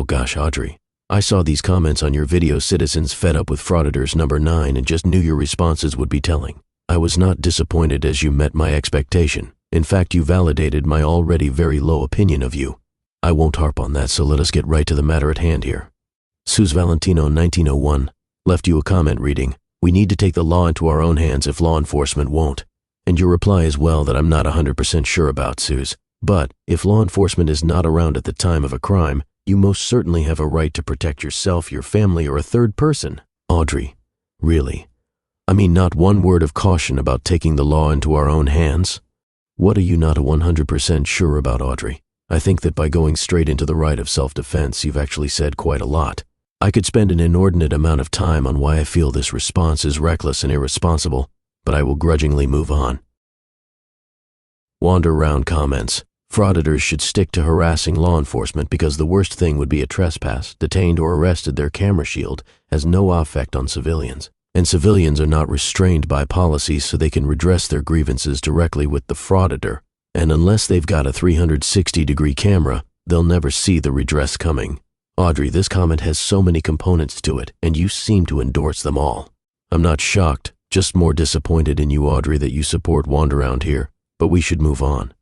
gosh, Audrey. I saw these comments on your video Citizens Fed Up with Frauditors #9 and just knew your responses would be telling. I was not disappointed as you met my expectation. In fact, you validated my already very low opinion of you. I won't harp on that, so let us get right to the matter at hand here. Sus Valentino 1901 left you a comment reading, "We need to take the law into our own hands if law enforcement won't." And your reply as well that I'm not 100% sure about, Sus. But if law enforcement is not around at the time of a crime, you most certainly have a right to protect yourself, your family, or a third person. Audrey, really? I mean, not one word of caution about taking the law into our own hands? What are you not 100% sure about, Audrey? I think that by going straight into the right of self-defense, you've actually said quite a lot. I could spend an inordinate amount of time on why I feel this response is reckless and irresponsible, but I will grudgingly move on. Wander round comments. Frauditors should stick to harassing law enforcement because the worst thing would be a trespass, detained or arrested. Their camera shield has no effect on civilians, and civilians are not restrained by policies so they can redress their grievances directly with the frauditor. And unless they've got a 360-degree camera, they'll never see the redress coming. Audrey, this comment has so many components to it, and you seem to endorse them all. I'm not shocked, just more disappointed in you, Audrey, that you support Wandaround here, but we should move on.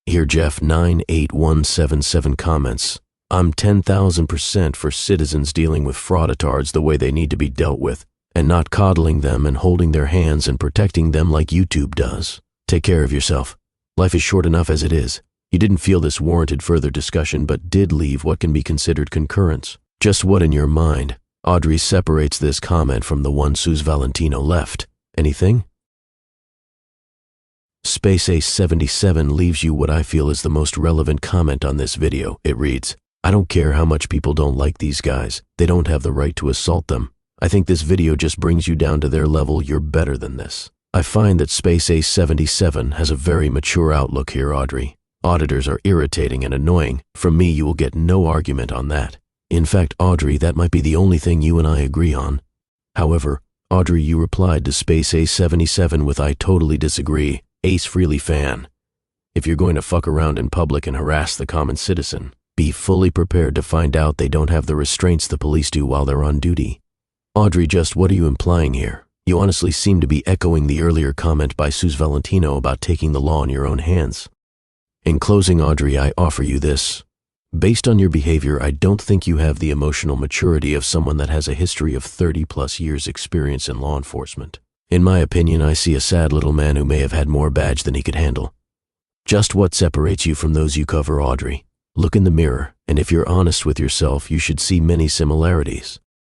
Here Jeff 98177 comments, "I'm 10,000% for citizens dealing with frauditards the way they need to be dealt with, and not coddling them and holding their hands and protecting them like YouTube does. Take care of yourself. Life is short enough as it is." You didn't feel this warranted further discussion, but did leave what can be considered concurrence. Just what in your mind, Audrey, separates this comment from the one Sus Valentino left? Anything? Space Ace 77 leaves you what I feel is the most relevant comment on this video. It reads, "I don't care how much people don't like these guys. They don't have the right to assault them. I think this video just brings you down to their level. You're better than this." I find that Space Ace 77 has a very mature outlook here, Audrey. Auditors are irritating and annoying. From me, you will get no argument on that. In fact, Audrey, that might be the only thing you and I agree on. However, Audrey, you replied to Space Ace 77 with, "I totally disagree. Ace Frehley fan. If you're going to fuck around in public and harass the common citizen, be fully prepared to find out they don't have the restraints the police do while they're on duty." Audrey, just what are you implying here? You honestly seem to be echoing the earlier comment by Sus Valentino about taking the law in your own hands. In closing, Audrey, I offer you this. Based on your behavior, I don't think you have the emotional maturity of someone that has a history of 30+ years experience in law enforcement. In my opinion, I see a sad little man who may have had more badge than he could handle. Just what separates you from those you cover, Audrey? Look in the mirror, and if you're honest with yourself, you should see many similarities.